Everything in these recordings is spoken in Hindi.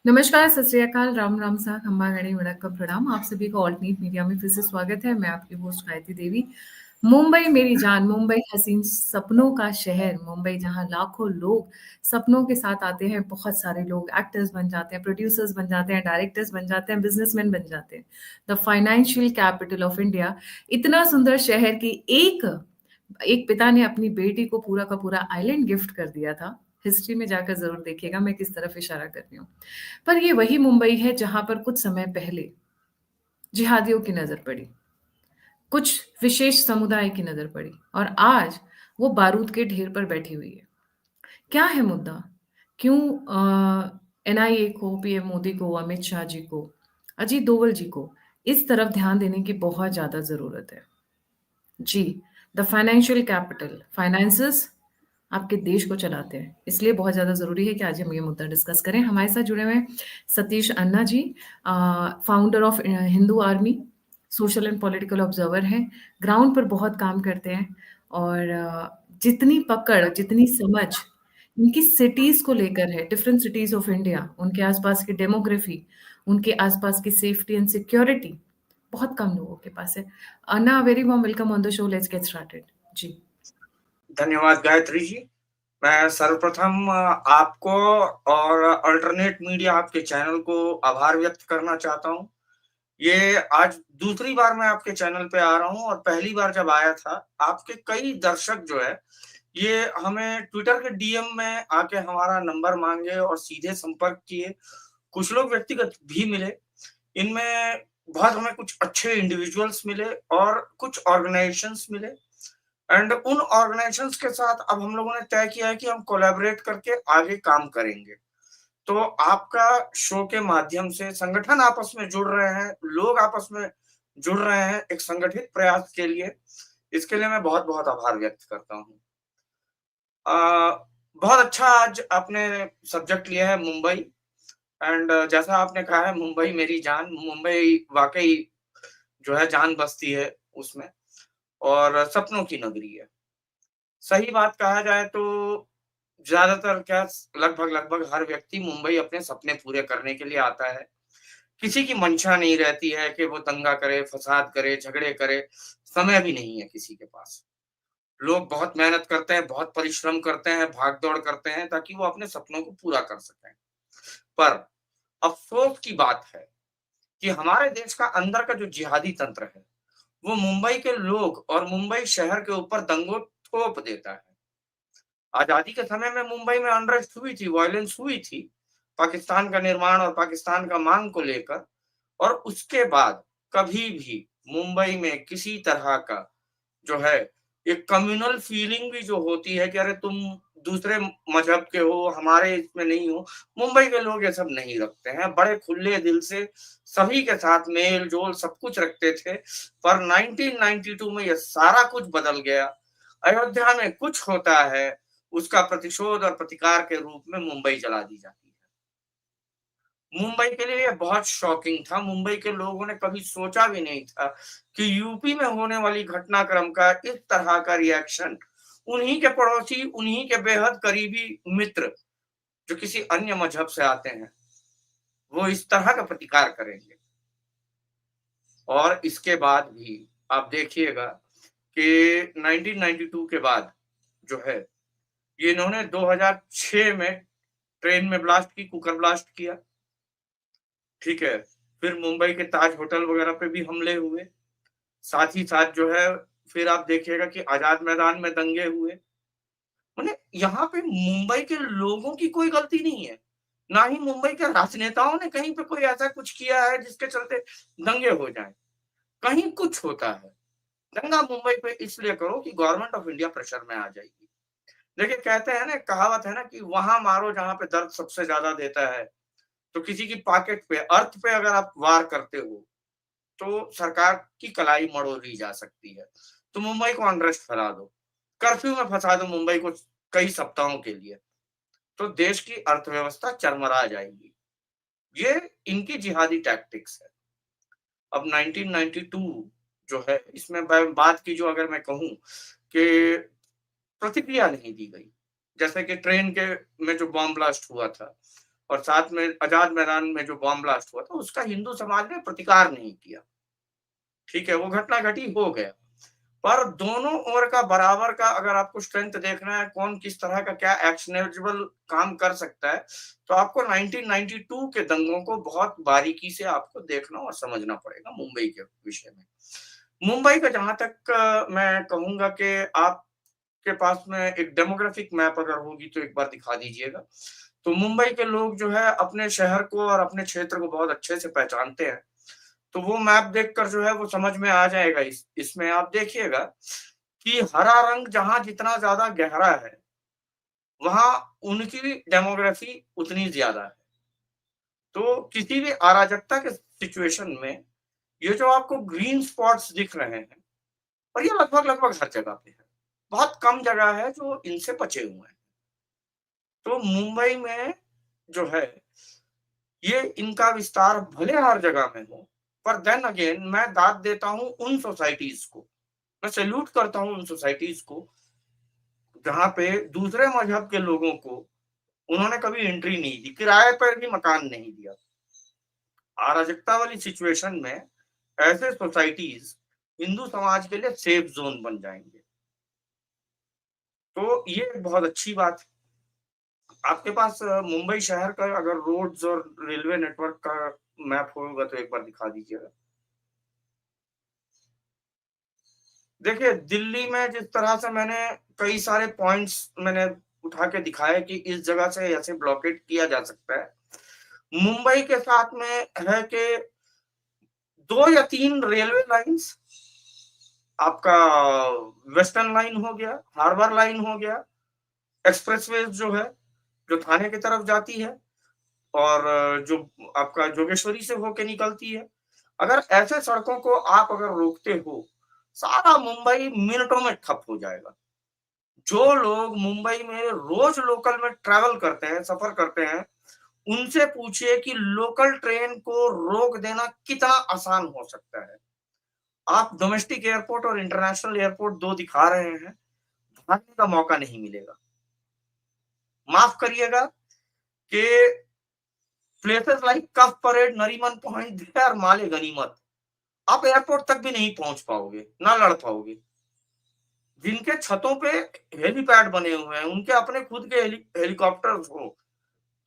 नमस्कार, सत श्री अकाल, राम राम सा, खम्बा गणी वड़क्कम प्रणाम। आप सभी का ऑल्ट न्यूज मीडिया में फिर से स्वागत है। मैं आपकी होस्ट गायत्री देवी। मुंबई मेरी जान, मुंबई हसीन सपनों का शहर, मुंबई जहां लाखों लोग सपनों के साथ आते हैं। बहुत सारे लोग एक्टर्स बन जाते हैं, प्रोड्यूसर्स बन जाते हैं, डायरेक्टर्स बन जाते हैं, बिजनेसमैन बन जाते हैं। The financial capital of India, इतना सुंदर शहर की एक एक पिता ने अपनी बेटी को पूरा का पूरा आइलैंड गिफ्ट कर दिया था। हिस्ट्री में जाकर जरूर देखिएगा मैं किस तरफ इशारा कर रही हूँ। पर ये वही मुंबई है जहां पर कुछ समय पहले जिहादियों की नजर पड़ी, कुछ विशेष समुदाय की नजर पड़ी, और आज वो बारूद के ढेर पर बैठी हुई है। क्या है मुद्दा? क्यों एनआईए को, पीएम मोदी को, अमित शाह जी को, अजीत डोवल जी को इस तरफ ध्यान देने की बहुत ज्यादा जरूरत है? जी, द फाइनेंशियल कैपिटल, फाइनेंसेस आपके देश को चलाते हैं, इसलिए बहुत ज़्यादा ज़रूरी है कि आज हम ये मुद्दा डिस्कस करें। हमारे साथ जुड़े हुए हैं Satish Anna ji, founder of Hindu Army, social and political observer हैं, ग्राउंड पर बहुत काम करते हैं। और जितनी पकड़, जितनी समझ इनकी सिटीज़ को लेकर है, डिफरेंट सिटीज़ ऑफ इंडिया, उनके आसपास की डेमोग्राफी, उनके आसपास की सेफ्टी एंड सिक्योरिटी, बहुत कम लोगों के पास है। Anna, very warm welcome on the show, let's get started. जी। धन्यवाद गायत्री जी। मैं सर्वप्रथम आपको और अल्टरनेट मीडिया आपके चैनल को आभार व्यक्त करना चाहता हूँ। ये आज दूसरी बार मैं आपके चैनल पे आ रहा हूँ और पहली बार जब आया था, आपके कई दर्शक जो है ये हमें ट्विटर के डीएम में आके हमारा नंबर मांगे और सीधे संपर्क किए। कुछ लोग व्यक्तिगत भी मिले। इनमें बहुत हमें कुछ अच्छे इंडिविजुअल्स मिले और कुछ ऑर्गेनाइजेशंस मिले। एंड उन ऑर्गेनाइजेशंस के साथ अब हम लोगों ने तय किया है कि हम कोलैबोरेट करके आगे काम करेंगे। तो आपका शो के माध्यम से संगठन आपस में जुड़ रहे हैं, लोग आपस में जुड़ रहे हैं एक संगठित प्रयास के लिए। इसके लिए मैं बहुत-बहुत आभार व्यक्त करता हूँ। बहुत अच्छा आज आपने सब्जेक्ट लिया है मुंबई। एंड जैसा आपने कहा है मुंबई मेरी जान, मुंबई वाक़ई जो है जान बसती है उसमें और सपनों की नगरी है। सही बात कहा जाए तो ज़्यादातर क्या लगभग-लगभग हर व्यक्ति मुंबई अपने सपने पूरे करने के लिए आता है। किसी की मंशा नहीं रहती है कि वो दंगा करे, फसाद करे, झगड़े करे, समय भी नहीं है किसी के पास। लोग बहुत मेहनत करते हैं, बहुत परिश्रम करते हैं, भाग-दौड़ करते हैं ताकि वो अपने सपनों को पूरा कर सकें। पर अफ़सोस की बात है कि हमारे देश का अंदर का जो जिहादी तंत्र है, वो मुंबई के लोग और मुंबई शहर के ऊपर दंगों थोप देता है। आज़ादी के समय में मुंबई में अनरेस्ट हुई थी, वायलेंस हुई थी, पाकिस्तान का निर्माण और पाकिस्तान का मांग को लेकर। और उसके बाद कभी भी मुंबई में किसी तरह का जो है एक कम्युनल फीलिंग भी जो होती है कि अरे तुम दूसरे मजहब के हो, हमारे इसमें नहीं हो, मुंबई के लोग ये सब नहीं रखते हैं। बड़े खुले दिल से सभी के साथ मेल-जोल सब कुछ रखते थे। पर 1992 में ये सारा कुछ बदल गया। अयोध्या में कुछ होता है, उसका प्रतिशोध और प्रतिकार के रूप में मुंबई जला दी जाती है। मुंबई के लिए ये बहुत शॉकिंग था। मुंबई के लोगों ने कभी सोचा भी नहीं था कि यूपी में होने वाली घटनाक्रम का इस तरह का रिएक्शन उन्हीं के पड़ोसी, उन्हीं के बेहद करीबी मित्र जो किसी अन्य मजहब से आते हैं, वो इस तरह का प्रतिकार करेंगे। और इसके बाद भी आप देखिएगा कि 1992 के बाद जो है, ये इन्होंने 2006 में ट्रेन में ब्लास्ट की, कुकर ब्लास्ट किया। ठीक है। फिर मुंबई के ताज होटल वगैरह पे भी हमले हुए। साथ ही साथ जो है फिर आप देखिएगा कि आज़ाद मैदान में दंगे हुए। माने यहाँ पे मुंबई के लोगों की कोई गलती नहीं है। ना ही मुंबई के राजनेताओं ने कहीं पे कोई ऐसा कुछ किया है जिसके चलते दंगे हो जाएँ। कहीं कुछ होता है। दंगा मुंबई पे इसलिए करो कि गवर्नमेंट ऑफ इंडिया प्रेशर में आ जाएगी। देखिए कहते हैं ना, कहावत है ना कि वहाँ मारो जहाँ पे दर्द सबसे ज़्यादा देता है। तो किसी की पॉकेट पे, अर्थ पे अगर आप वार करते हो तो सरकार की कलाई मरोड़ी जा सकती है। तो मुंबई को अनरेस्ट फैला दो, कर्फ्यू में फंसा दो मुंबई को कई सप्ताहों के लिए, तो देश की अर्थव्यवस्था चरमरा जाएगी। ये इनकी जिहादी टैक्टिक्स है। अब 1992 जो है इसमें बात की जो अगर मैं कहूँ कि प्रतिक्रिया नहीं दी गई। जैसे कि ट्रेन के में जो बॉम्ब ब्लास्ट हुआ था, और साथ में आजाद मैदान में जो बॉम्ब ब्लास्ट हुआ था, उसका हिंदू समाज ने प्रतिकार नहीं किया। ठीक है, वो घटना घटी, हो गया। पर दोनों ओर का बराबर का अगर आपको स्ट्रेंथ देखना है, कौन किस तरह का क्या एक्शनेबल काम कर सकता है, तो आपको 1992 के दंगों को बहुत बारीकी से आपको देखना और समझना पड़ेगा मुंबई के विषय में। मुंबई का जहां तक मैं कहूंगा कि आपके पास में एक डेमोग्राफिक मैप अगर होगी तो एक बार दिखा दीजिएगा। तो मुंबई के लोग जो है अपने शहर को और अपने क्षेत्र को बहुत अच्छे से पहचानते हैं। तो वो मैप देखकर जो है वो समझ में आ जाएगा। इसमें आप देखिएगा कि हरा रंग जहां जितना ज्यादा गहरा है, वहां उनकी डेमोग्राफी उतनी ज्यादा है। तो किसी भी अराजकता के सिचुएशन में ये जो आपको ग्रीन स्पॉट्स दिख रहे हैं, और ये लगभग लगभग हर जगह पे है, बहुत कम जगह है जो इनसे बचे हुए हैं। तो मुंबई में जो है ये इनका विस्तार भले हर जगह में हो, पर देन अगेन मैं दाद देता हूं उन सोसाइटीज को, मैं सैल्यूट करता हूं उन सोसाइटीज को जहां पे दूसरे मजहब के लोगों को उन्होंने कभी एंट्री नहीं दी, किराए पर भी मकान नहीं दिया। अराजकता वाली सिचुएशन में ऐसे सोसाइटीज हिंदू समाज के लिए सेफ जोन बन जाएंगे। तो ये एक बहुत अच्छी बात है। आपके पास मुंबई शहर का अगर रोड्स और रेलवे नेटवर्क का मैप होगा तो एक बार दिखा दीजिएगा। देखिए, दिल्ली में जिस तरह से मैंने कई सारे पॉइंट्स मैंने उठा के दिखाए कि इस जगह से ऐसे ब्लॉकेट किया जा सकता है। मुंबई के साथ में है कि 2 या 3 रेलवे लाइंस, आपका वेस्टर्न लाइन हो गया, हार्बर लाइन हो गया, एक्सप्रेसवे जो है, जो थाने की तरफ जाती है और जो आपका जोगेश्वरी से होके निकलती है। अगर ऐसे सड़कों को आप अगर रोकते हो, सारा मुंबई मिनटों में ठप हो जाएगा। जो लोग मुंबई में रोज लोकल में ट्रैवल करते हैं, सफर करते हैं, उनसे पूछिए कि लोकल ट्रेन को रोक देना कितना आसान हो सकता है। आप डोमेस्टिक एयरपोर्ट और इंटरनेशनल एयरपोर्ट 2 दिखा रहे हैं, भागने का मौका नहीं मिलेगा। माफ करिएगा कि places like Cuffe Parade, Nariman Point, they are माले गनीमत। आप एयरपोर्ट तक भी नहीं पहुंच पाओगे, ना लड़ पाओगे। जिनके छतों पे हेलीपैड बने हुए हैं, उनके अपने खुद के हेलीकॉप्टर हो,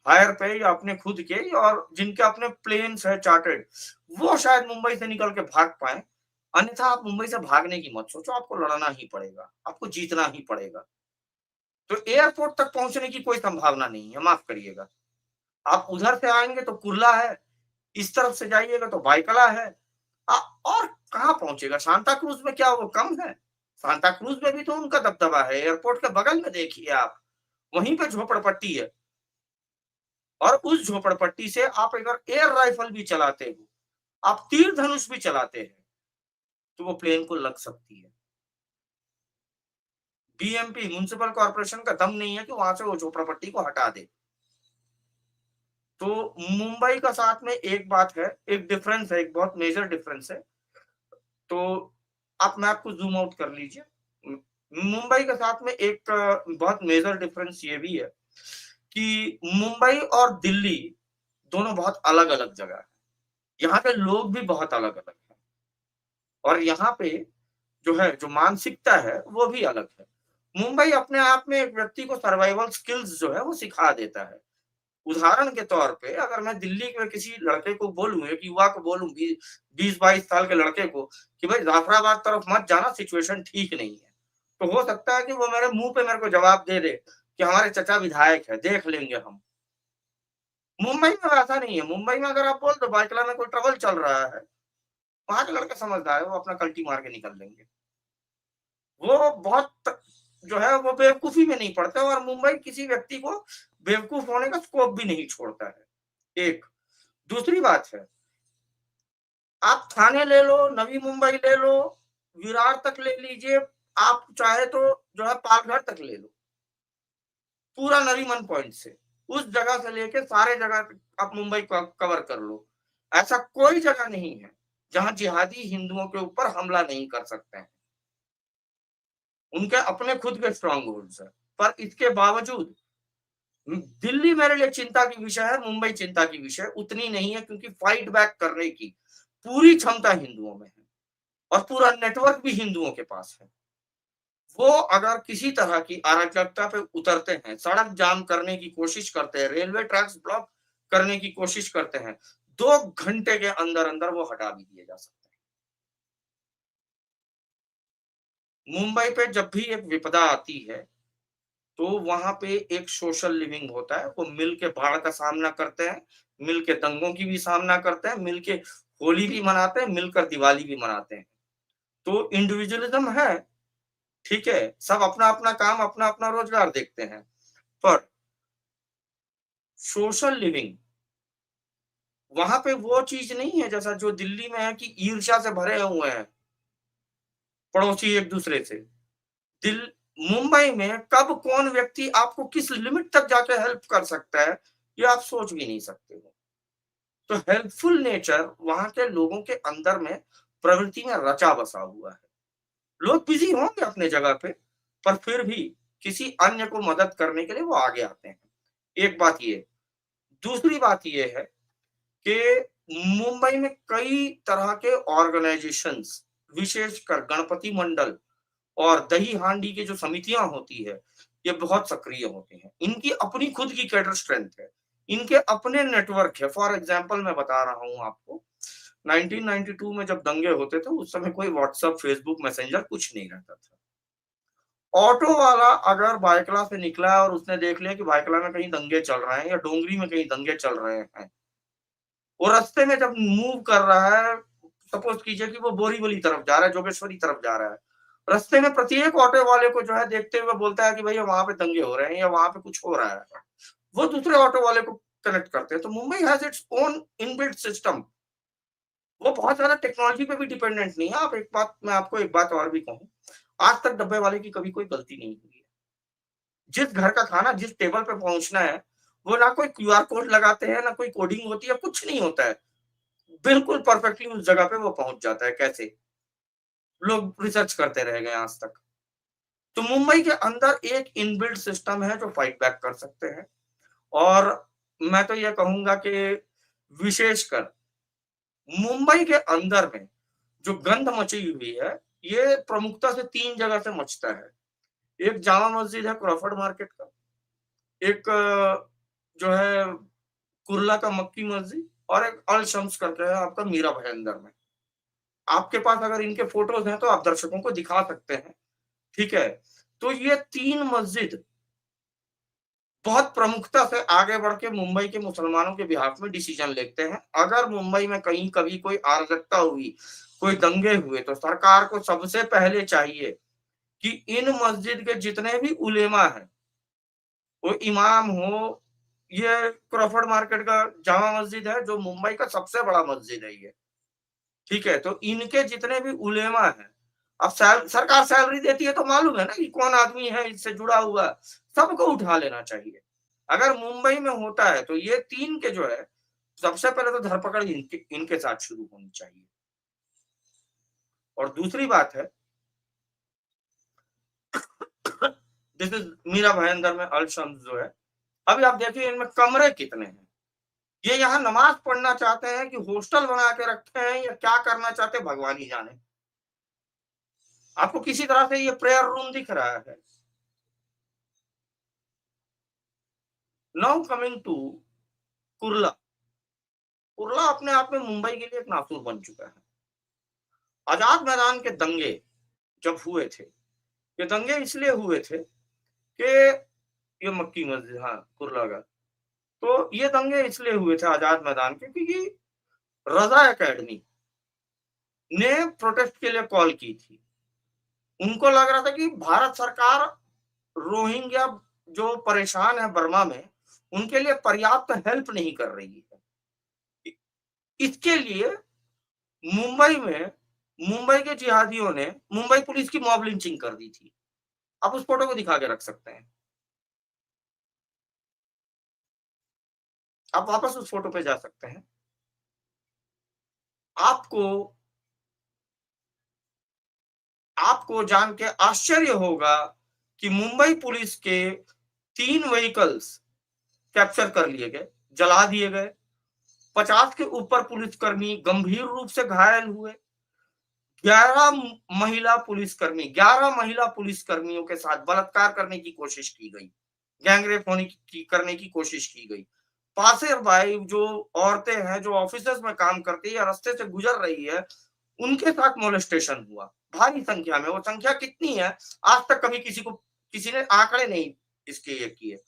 हायर पे या अपने खुद के, और जिनके अपने प्लेन्स है चार्टर्ड, वो शायद मुंबई से निकल के भाग पाए। अन्यथा आप मुंबई से भागने की मत सोचो, आपको लड़ना ही पड़ेगा, आपको जीतना ही पड़ेगा। तो एयरपोर्ट तक पहुंचने की कोई संभावना नहीं है, माफ करिएगा। आप उधर से आएंगे तो कुर्ला है, इस तरफ से जाइएगा तो बाइकला है। और कहाँ पहुंचेगा? सांता क्रूज में क्या वो कम है? सांता क्रूज में भी तो उनका दबदबा है। एयरपोर्ट के बगल में देखिए आप, वहीं पे झोपड़पट्टी है, और उस झोपड़पट्टी से आप अगर एयर राइफल भी चलाते हो, आप तीर धनुष भी चलाते हैं, तो वो प्लेन को लग सकती है। बीएमपी म्युनिसिपल कॉर्पोरेशन का दम नहीं है कि वहां से वो झोपड़पट्टी को हटा दे। तो मुंबई का साथ में एक बात है, एक डिफरेंस है, एक बहुत मेजर डिफरेंस है। तो आप मैप को जूम आउट कर लीजिए। मुंबई के साथ में एक बहुत मेजर डिफरेंस ये भी है कि मुंबई और दिल्ली दोनों बहुत अलग अलग जगह है। यहाँ के लोग भी बहुत अलग अलग हैं, और यहाँ पे जो है, जो मानसिकता है वो भी अलग है। मुंबई अपने आप में एक व्यक्ति को सर्वाइवल स्किल्स जो है वो सिखा देता है। उदाहरण के तौर पे अगर मैं दिल्ली के किसी लड़के को बोलूं, एक युवा को बोलूं, 20-22 साल के लड़के को, कि भाई जाफराबाद तरफ मत जाना, सिचुएशन ठीक नहीं है, तो हो सकता है कि वो मेरे मुंह पे मेरे को जवाब दे दे कि हमारे चचा विधायक है, देख लेंगे हम। मुंबई में ऐसा नहीं है। मुंबई में अगर आप बोल दो बाइकला में कोई ट्रबल चल रहा है, वहां के लड़के समझदार है, वो अपना कल्टी मार के निकल लेंगे। वो बहुत जो है वो बेवकूफी में नहीं पड़ते, और मुंबई किसी व्यक्ति को बेवकूफ होने का स्कोप भी नहीं छोड़ता है। एक दूसरी बात है, आप थाने ले लो, नवी मुंबई ले लो, विरार तक ले लीजिए, आप चाहे तो जो है पालघर तक ले लो, पूरा नरीमन पॉइंट से, उस जगह से लेके सारे जगह आप मुंबई को कवर कर लो। ऐसा कोई जगह नहीं है जहां जिहादी हिंदुओं के ऊपर हमला नहीं कर सकते हैं। उनके अपने खुद के स्ट्रांग होल्ड्स है, पर इसके बावजूद दिल्ली मेरे लिए चिंता की विषय है, मुंबई चिंता की विषय उतनी नहीं है, क्योंकि फाइट बैक करने की पूरी क्षमता हिंदुओं में है और पूरा नेटवर्क भी हिंदुओं के पास है। वो अगर किसी तरह की अराजकता पे उतरते हैं, सड़क जाम करने की कोशिश करते हैं, रेलवे ट्रैक्स ब्लॉक करने की कोशिश करते हैं, 2 घंटे के अंदर-अंदर वो हटा भी दिए जा सकते हैं। मुंबई पे जब भी एक विपदा आती है, तो वहाँ पे एक सोशल लिविंग होता है, वो मिल के बाढ़ का सामना करते हैं, मिल के दंगों की भी सामना करते हैं, मिल के होली भी मनाते हैं, मिलकर दिवाली भी मनाते हैं। तो इंडिविजुअलिज़्म है, ठीक है, सब अपना-अपना काम, अपना-अपना रोज़गार देखते हैं। पर सोशल लिविंग वहाँ पे वो चीज़ नहीं है जैसा जो दिल्ली में है कि ईर्ष्या से भरे हुए हैं, पड़ोसी एक-दूसरे से। दिल मुंबई में कब कौन व्यक्ति आपको किस लिमिट तक जाके हेल्प कर सकता है, ये आप सोच भी नहीं सकते हो। तो हेल्पफुल नेचर वहाँ के लोगों के अंदर में प्रवृत्ति में रचा बसा हुआ है। लोग बिज़ी होंगे अपने जगह पे, पर फिर भी किसी अन्य को मदद करने के लिए वो आगे आते हैं। एक बात ये। दूसरी बात ये है कि मुंबई में कई तरह के ऑर्गेनाइजेशंस, विशेषकर गणपति मंडल और दही हांडी की जो समितियां होती है, ये बहुत सक्रिय होते हैं। इनकी अपनी खुद की कैडर स्ट्रेंथ है, इनके अपने नेटवर्क है। फॉर एग्जांपल मैं बता रहा हूं आपको, 1992 में जब दंगे होते थे, उस समय कोई व्हाट्सएप, फेसबुक, मैसेंजर कुछ नहीं रहता था। ऑटो वाला अगर भायखला से निकला है और उसने देख लिया कि भायखला में कहीं दंगे चल रहे हैं या डोंगरी में कहीं दंगे चल रहे हैं, वो रास्ते में जब मूव कर रहा है, सपोज कीजिए कि वो बोरीवली तरफ जा रहा है, जोगेश्वरी तरफ जा रहा है। रास्ते में प्रत्येक ऑटो वाले को जो है देखते हुए बोलता है कि भैया वहाँ पे दंगे हो रहे हैं या वहाँ पे कुछ हो रहा है। वो दूसरे ऑटो वाले को कनेक्ट करते हैं। तो Mumbai has its own inbuilt system. वो बहुत ज़्यादा टेक्नोलॉजी पे भी डिपेंडेंट नहीं है। आप एक बात मैं आपको एक बात और भी कहूँ, आज तक डब्बे वाले की कभी कोई गलती नहीं हुई है। जिस घर का खाना जिस टेबल पे पहुँचना है, वो ना कोई क्यूआर कोड लगाते हैं, ना कोई कोडिंग होती है, कुछ नहीं होता है। बिल्कुल परफेक्टली उस जगह पे वो पहुँच जाता है, कैसे? लोग रिसर्च करते रह गए आज तक। तो मुंबई के अंदर एक इनबिल्ट सिस्टम है जो फाइट बैक कर सकते हैं और मैं तो ये कहूँगा कि विशेषकर मुंबई के अंदर में जो गंध मची हुई है, ये प्रमुखता से 3 जगह से मचता है। एक जामा मस्जिद है क्रॉफर्ड मार्केट का, एक जो है कुर्ला का मक्की मस्जिद और एक अल शम्स करके है आपका मीरा भाईंदर में। आपके पास अगर इनके फ़ोटोज़ हैं तो आप दर्शकों को दिखा सकते हैं, ठीक है? तो ये 3 मस्जिद बहुत प्रमुखता से आगे बढ़ के मुंबई के मुसलमानों के बिहाफ में डिसीजन लेते हैं। अगर मुंबई में कहीं कभी कोई अराजकता हुई, कोई दंगे हुए, तो सरकार को सबसे पहले चाहिए कि इन मस्जिद के जितने भी उलेमा हैं, वो इमाम हो, ये क्रॉफर्ड मार्केट का जामा मस्जिद है जो मुंबई का सबसे बड़ा मस्जिद है ये। ठीक है, तो इनके जितने भी उलेमा हैं, अब सरकार सैलरी देती है तो मालूम है ना कि कौन आदमी है इससे जुड़ा हुआ, सबको उठा लेना चाहिए। अगर मुंबई में होता है तो ये 3 के जो है, सबसे पहले तो धरपकड़ इनके इनके साथ शुरू होनी चाहिए। और दूसरी बात है, दिस इज़ मीरा भाईंदर में अल शम्स जो है, अभी आप देखिए इनमें कमरे कितने हैं। ये यहाँ नमाज़ पढ़ना चाहते हैं कि हॉस्टल बना के रखे हैं या क्या करना चाहते हैं भगवान ही जाने। आपको किसी तरह से ये प्रेयर रूम दिख रहा है। Now coming to Kurla. Kurla अपने आप में मुंबई के लिए एक नासूर बन चुका है। आजाद मैदान के दंगे जब हुए थे, ये दंगे इसलिए हुए थे कि ये मक्की मस्जिद, हाँ, कुर्ला का। तो ये दंगे इसलिए हुए थे आजाद मैदान के क्योंकि रज़ा एकेडमी ने प्रोटेस्ट के लिए कॉल की थी। उनको लग रहा था कि भारत सरकार रोहिंग्या जो परेशान है बर्मा में, उनके लिए पर्याप्त हेल्प नहीं कर रही है। इ इसके लिए मुंबई में मुंबई के जिहादियों ने मुंबई पुलिस की मॉब लिंचिंग कर दी थी। आप उस फ़ोटो को दिखा के रख सकते हैं। आप वापस उस फ़ोटो पे जा सकते हैं। आपको आपको जान के आश्चर्य होगा कि मुंबई पुलिस के 3 व्हीकल्स कैप्चर कर लिए गए, जला दिए गए। 50 के ऊपर पुलिसकर्मी गंभीर रूप से घायल हुए। 11 महिला पुलिसकर्मी 11 महिला पुलिसकर्मियों के साथ बलात्कार करने की कोशिश की गई, गैंगरेप करने की कोशिश की गई। पासेर-बाई जो औरतें हैं, जो ऑफिसेस में काम करती है या रास्ते से गुजर रही है, उनके साथ मोलेस्टेशन हुआ भारी संख्या में। वो संख्या कितनी है, आज तक कभी किसी ने आंकड़े नहीं इसके ये किए।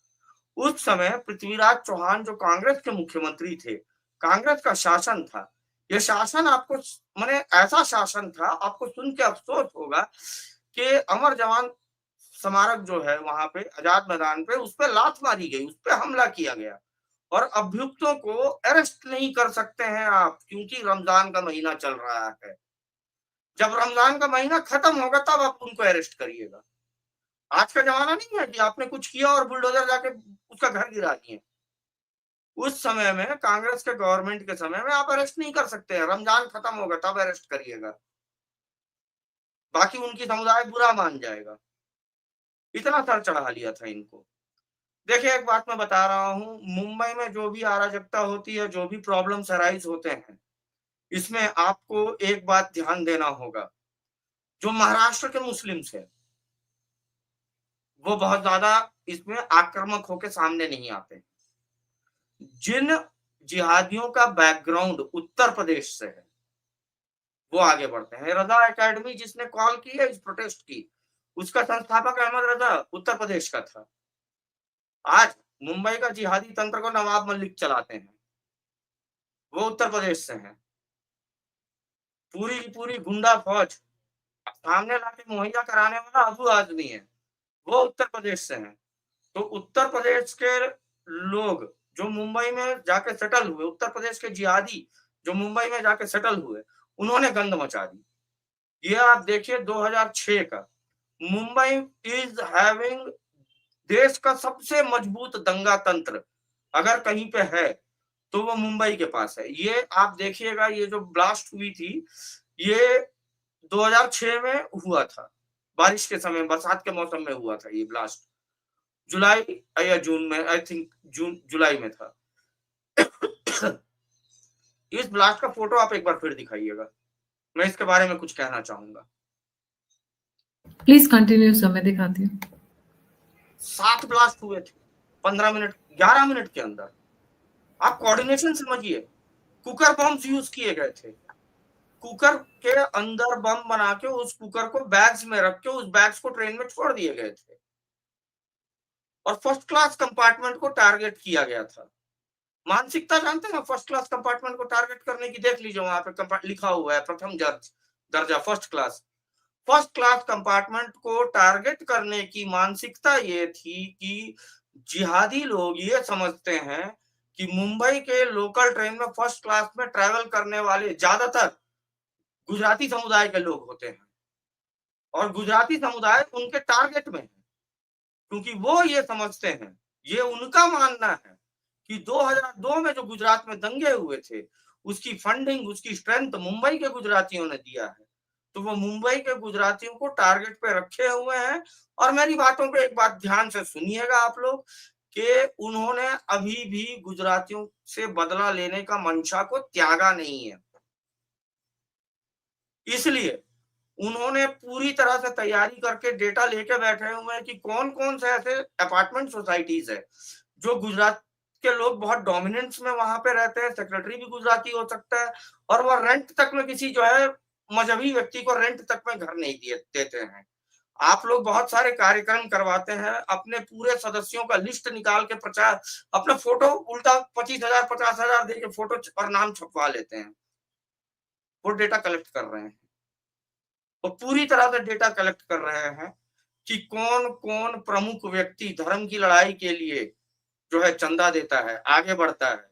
उस समय पृथ्वीराज चौहान जो कांग्रेस के मुख्यमंत्री थे, कांग्रेस का शासन था। ये शासन आपको माने ऐसा शासन था, आपको सुन के अफसोस होगा कि अमर जवान स्मारक जो है वहां पे आजाद मैदान पे, उस पे लात मारी गई, उस पे हमला किया गया और अभियुक्तों को अरेस्ट नहीं कर सकते हैं आप, क्योंकि रमजान का महीना चल रहा है। जब रमजान का महीना खत्म होगा तब आप उनको अरेस्ट करिएगा। आज का जमाना नहीं है कि आपने कुछ किया और बुलडोजर जाके उसका घर गिरा दिए। उस समय में, कांग्रेस के गवर्नमेंट के समय में आप अरेस्ट नहीं कर सकते हैं, रमजान खत्म होगा तब अरेस्ट करिएगा, बाकी उनकी समुदाय बुरा मान जाएगा। इतना सर चढ़ा लिया था इनको। देखिए, एक बात मैं बता रहा हूँ, मुंबई में जो भी अराजकता होती है, जो भी प्रॉब्लम्स अराइज होते हैं, इसमें आपको एक बात ध्यान देना होगा। जो महाराष्ट्र के मुस्लिम्स हैं, वो बहुत ज्यादा इसमें आक्रामक होकर सामने नहीं आते। जिन जिहादियों का बैकग्राउंड उत्तर प्रदेश से है, वो आगे बढ़ते हैं। रजा एकेडमी जिसने कॉल की है इस प्रोटेस्ट की, उसका संस्थापक अहमद रजा उत्तर प्रदेश का था। आज मुंबई का जिहादी तंत्र को नवाब मलिक चलाते हैं, वो उत्तर प्रदेश से हैं। पूरी की पूरी गुंडा फौज सामने लाके मुहैया कराने वाला अबू आदमी है, वो उत्तर प्रदेश से हैं। तो उत्तर प्रदेश के लोग जो मुंबई में जाके सेटल हुए, उत्तर प्रदेश के जिहादी जो मुंबई में जाके सेटल हुए, उन्होंने गंद मचा दी। ये आप देखिए 2006 का, मुंबई इज हैविंग देश का सबसे मजबूत दंगा तंत्र अगर कहीं पे है तो वो मुंबई के पास है। ये आप देखिएगा, ये जो ब्लास्ट हुई थी, ये 2006 में हुआ था, बारिश के समय, बरसात के मौसम में हुआ था ये ब्लास्ट, जुलाई या जून में, आई थिंक जुलाई में था। इस ब्लास्ट का फोटो आप एक बार फिर दिखाइएगा, मैं इसके बारे में कुछ कहना चाहूंगा। प्लीज कंटिन्यू सर, मैं दिखाती हूँ। 7 ब्लास्ट हुए थे 15 मिनट 11 मिनट के अंदर। आप कोऑर्डिनेशन समझिए। कुकर बम्स यूज किए गए थे, कुकर के अंदर बम बना के उस कुकर को बैग्स में रख के उस बैग्स को ट्रेन में छोड़ दिए गए थे और फर्स्ट क्लास कंपार्टमेंट को टारगेट किया गया था। मानसिकता जानते हैं, फर्स्ट क्लास कंपार्टमेंट को टारगेट करने की, देख लीजिए वहां पे लिखा हुआ है प्रथम दर्जा first class. First class compartment को टारगेट करने की मानसिकता ये थी कि जिहादी लोग ये समझते हैं कि मुंबई के लोकल ट्रेन में फर्स्ट क्लास में ट्रैवल करने वाले ज्यादातर गुजराती समुदाय के लोग होते हैं और गुजराती समुदाय उनके टारगेट में है, क्योंकि वो ये समझते हैं, ये उनका मानना है कि 2002 में जो गुजरात में दंगे हुए थे, उसकी फंडिंग, उसकी स्ट्रेंथ मुंबई के गुजरातियों ने दिया है। तो वो मुंबई के गुजरातियों को टारगेट पे रखे हुए हैं। और मेरी बातों पे एक बात ध्यान से सुनिएगा आप लोग, कि उन्होंने अभी भी गुजरातियों से बदला लेने का मंशा को त्यागा नहीं है। इसलिए उन्होंने पूरी तरह से तैयारी करके डेटा लेके बैठे हुए हैं कि कौन कौन से ऐसे अपार्टमेंट सोसाइटीज है जो गुजरात के लोग बहुत डोमिनेंस में वहां पे रहते हैं, सेक्रेटरी भी गुजराती हो सकता है, और वो रेंट तक में किसी जो है मजहबी व्यक्ति को रेंट तक में घर नहीं देते हैं। आप लोग बहुत सारे कार्यक्रम करवाते हैं, अपने पूरे सदस्यों का लिस्ट निकाल के प्रचार, अपना फोटो उल्टा 25,000 50,000 दे के फोटो और नाम छपवा लेते हैं। वो डेटा कलेक्ट कर रहे हैं, वो पूरी तरह से डेटा कलेक्ट कर रहे हैं कि कौन कौन प्रमुख व्यक्ति धर्म की लड़ाई के लिए जो है चंदा देता है, आगे बढ़ता है।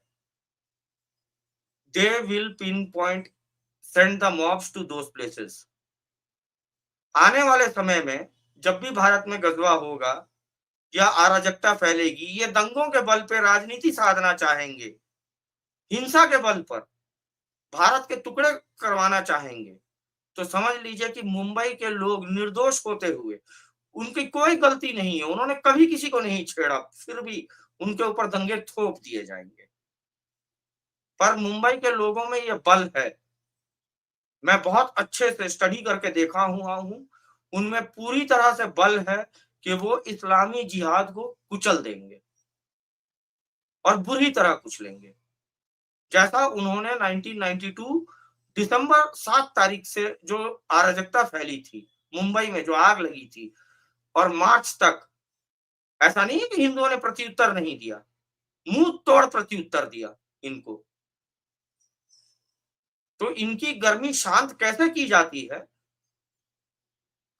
They will pinpoint send the mobs to those places. आने वाले समय में जब भी भारत में गजवा होगा या अराजकता फैलेगी, ये दंगों के बल पे राजनीति साधना चाहेंगे, हिंसा के बल पर भारत के टुकड़े करवाना चाहेंगे, तो समझ लीजिए कि मुंबई के लोग निर्दोष होते हुए उनकी कोई गलती नहीं है, उन्होंने कभी किसी को नहीं छेड़ा, फिर भी उनके ऊपर दंगे थोप दिए जाएंगे। पर मुंबई के लोगों में ये बल है, मैं बहुत अच्छे से स्टडी करके देखा हुआ हूँ, उनमें पूरी तरह से बल है कि वो इस्लामी जिहाद को कुचल देंगे और बुरी तरह कुचलेंगे। जैसा उन्होंने 1992 दिसंबर 7 तारीख से जो अराजकता फैली थी, मुंबई में जो आग लगी थी और मार्च तक, ऐसा नहीं है कि हिंदुओं ने प्रत्युत्तर नहीं दिया, मुंह तोड़ प्रत्युत्तर दिया इनको। तो इनकी गर्मी शांत कैसे की जाती है,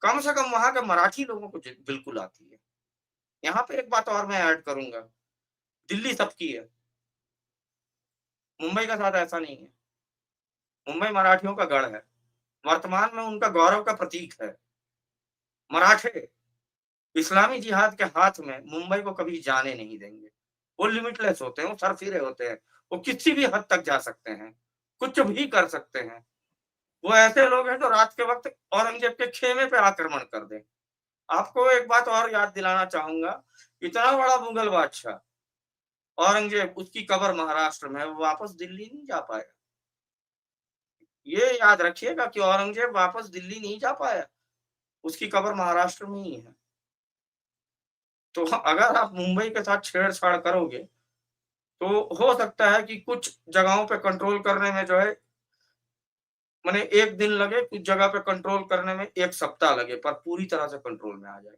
कम से कम वहां के मराठी लोगों को बिल्कुल आती है। यहाँ पे एक बात और मैं ऐड करूंगा, दिल्ली सबकी है, मुंबई का साथ ऐसा नहीं है। मुंबई मराठियों का गढ़ है, वर्तमान में उनका गौरव का प्रतीक है। मराठे इस्लामी जिहाद के हाथ में मुंबई को कभी जाने नहीं देंगे। वो लिमिटलेस होते हैं, वो सरफिरे होते हैं, वो किसी भी हद तक जा सकते हैं, कुछ भी कर सकते हैं। वो ऐसे लोग हैं जो रात के वक्त औरंगजेब के खेमे पे आक्रमण कर दें। आपको एक बात और याद दिलाना चाहूंगा, इतना बड़ा मुगल बादशाह औरंगजेब, उसकी कब्र महाराष्ट्र में है, वो वापस दिल्ली नहीं जा पाया। ये याद रखिएगा कि औरंगजेब वापस दिल्ली नहीं जा पाया, उसकी कब्र महाराष्ट्र में ही है। तो अगर आप मुंबई के साथ छेड़छाड़ करोगे तो हो सकता है कि कुछ जगहों पे कंट्रोल करने में जो है, माने 1 दिन लगे, कुछ जगह पे कंट्रोल करने में 1 सप्ताह लगे, पर पूरी तरह से कंट्रोल में आ जाएगा।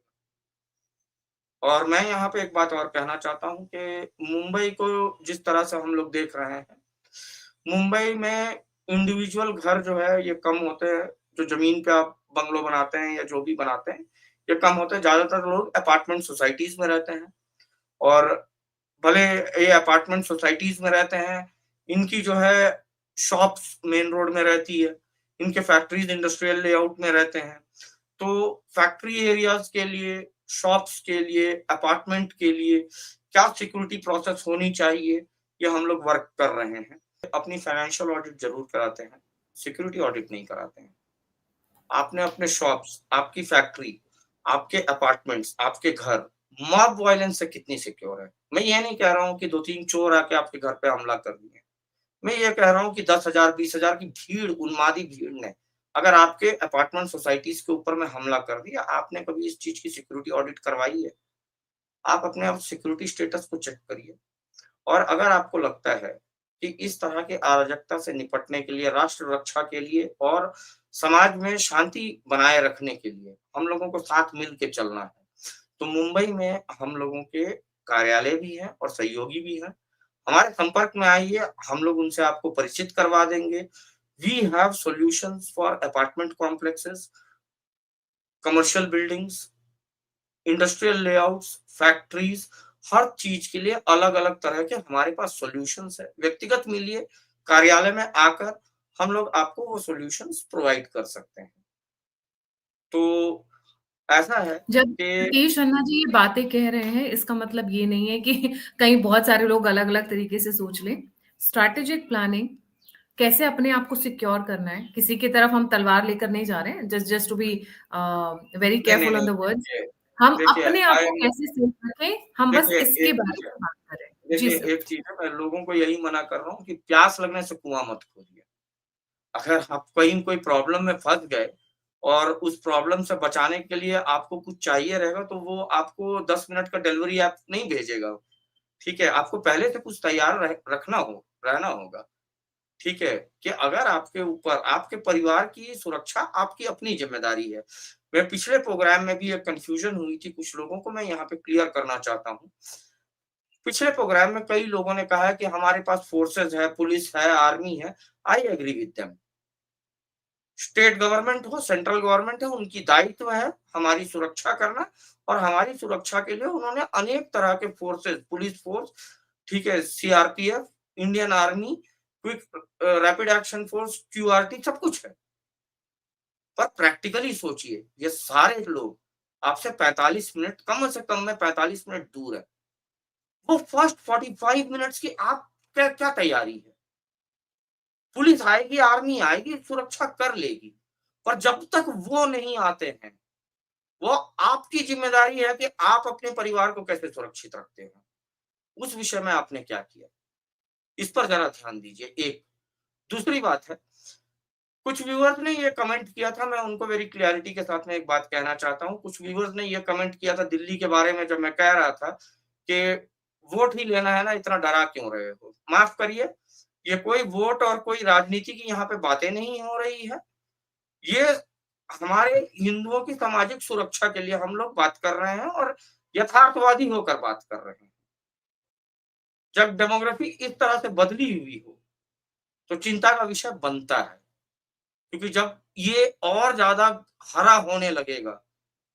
और मैं यहाँ पे एक बात और कहना चाहता हूँ कि मुंबई को जिस तरह से हम लोग देख रहे हैं, मुंबई में इंडिविजुअल घर जो है ये कम होते हैं, जो ज़मीन पे आप बंगलो बनाते हैं या जो भी बनाते हैं, ये कम होते हैं। ज़्यादातर लोग अपार्टमेंट सोसाइटीज़ में रहते हैं और भले ये अपार्टमेंट सोसाइटीज़ में रहते हैं, इनकी जो है शॉप्स मेन रोड में रहती है, इनके फैक्ट्रीज़ इंडस्ट्रियल लेआउट में रहते हैं। तो फैक्ट्री एरियाज़ के लिए, शॉप्स के लिए, अपार्टमेंट के लिए क्या सिक्योरिटी प्रोसेस होनी चाहिए, ये हम लोग वर्क कर रहे हैं। अपनी फाइनेंशियल ऑडिट ज़रूर कराते हैं, सिक्योरिटी ऑडिट नहीं कराते हैं। आपने अपने शॉप्स, आपकी फैक्ट्री, आपके अपार्टमेंट्स, आपके घर मॉब वायलेंस से कितनी सिक्योर है? मैं ये नहीं कह रहा हूँ कि 2-3 चोर आके आपके घर पे हमला कर दिए। मैं ये कह रहा हूँ कि 10,000 20,000 की भीड़, उन्मादी भीड़ ने अगर आपके अपार्टमेंट सोसाइटीज़ के ऊपर में हमला कर दिया, आपने कभी इस चीज़ की सिक्योरिटी ऑडिट करवाई है? आप अपने आप सिक्योरिटी स्टेटस को चेक करिए। और अगर आपको लगता है कि इस तरह की अराजकता से निपटने के लिए, राष्ट्र रक्षा के लिए और समाज में शांति बनाए रखने के लिए हम लोगों को साथ मिल के चलना है, तो मुंबई में हम लोगों के कार्यालय भी हैं और सहयोगी भी हैं। हमारे संपर्क में आइए, हम लोग उनसे आपको परिचित करवा देंगे। We have solutions for apartment complexes, commercial buildings, industrial layouts, factories, हर चीज के लिए अलग-अलग तरह के हमारे पास सॉल्यूशंस है। व्यक्तिगत मिलिए, कार्यालय में आकर हम लोग आपको वो सॉल्यूशंस प्रोवाइड कर सकते हैं। तो ऐसा है जब कि मुकेश खन्ना जी ये बातें कह रहे हैं, इसका मतलब ये नहीं है कि कहीं बहुत सारे लोग अलग-अलग तरीके से सोच लें। स्ट्रैटेजिक प्लानिंग, कैसे अपने आप को सिक्योर करना है, किसी की तरफ हम तलवार लेकर नहीं जा रहे हैं, just just to be very नहीं, नहीं, केयरफुल ऑन नहीं, द वर्ड्स। देखिए हम देखिए अपने आप आई को एम कैसे सेफ रखें, हम बस देखिए इसके एक बारे चीज़ है में बात कर रहे हैं। जी, देखिए सर। एक चीज़ है, मैं लोगों को यही मना कर रहा हूँ कि प्यास लगने से कुआँ मत खोदिए। अगर आप कहीं कोई प्रॉब्लम में फँस गए और उस प्रॉब्लम से बचाने के लिए आपको कुछ चाहिए रहेगा, तो वो आपको 10 मिनट का डिलीवरी ऐप नहीं भेजेगा, ठीक है? आपको पहले से कुछ तैयार रहना होगा, ठीक है? कि अगर आपके ऊपर आपके परिवार की सुरक्षा आपकी अपनी ज़िम्मेदारी है। मैं पिछले प्रोग्राम में भी एक कन्फ्यूज़न हुई थी कुछ लोगों को, मैं यहाँ पे क्लियर करना चाहता हूँ। पिछले प्रोग्राम में कई लोगों ने कहा है कि हमारे पास फोर्सेज़ है, पुलिस है, आर्मी है। I agree with them. State government हो, सेंट्रल गवर्नमेंट है, उनकी दायित्व है हमारी सुरक्षा करना और हमारी सुरक्षा के लिए उन्होंने अनेक तरह के फोर्सेस, पुलिस फोर्स, ठीक है, CRPF, Indian army, quick rapid action force, QRT सब कुछ है। पर प्रैक्टिकली सोचिए, ये सारे लोग आपसे 45 मिनट, कम से कम में 45 मिनट दूर है। वो फर्स्ट 45 मिनट्स की आप क्या क्या तैयारी है? पुलिस आएगी, आर्मी आएगी, सुरक्षा कर लेगी। पर जब तक वो नहीं आते हैं वो आपकी ज़िम्मेदारी है कि आप अपने परिवार को कैसे सुरक्षित रखते हैं। उस विषय में आपने क्या किया? इस पर ज़रा ध्यान दीजिए, एक। दूसरी बात है, कुछ व्यूअर्स ने ये कमेंट किया था, मैं उनको वेरी क्लैरिटी के साथ में एक बात कहना चाहता हूँ। कुछ व्यूअर्स ने ये कमेंट किया था दिल्ली के बारे में, जब मैं कह रहा था कि वोट ही लेना है ना, इतना डरा क्यों रहे हो? माफ़ करिए, ये कोई वोट और कोई राजनीति की यहाँ पे बातें नहीं हो रही है। ये हमारे हिंदुओं की सामाजिक सुरक्षा के लिए हम लोग बात कर रहे हैं और यथार्थवादी होकर बात कर रहे हैं। जब डेमोग्राफी इस तरह से बदली हुई हो, तो चिंता का विषय बनता है। क्योंकि जब ये और ज़्यादा हरा होने लगेगा,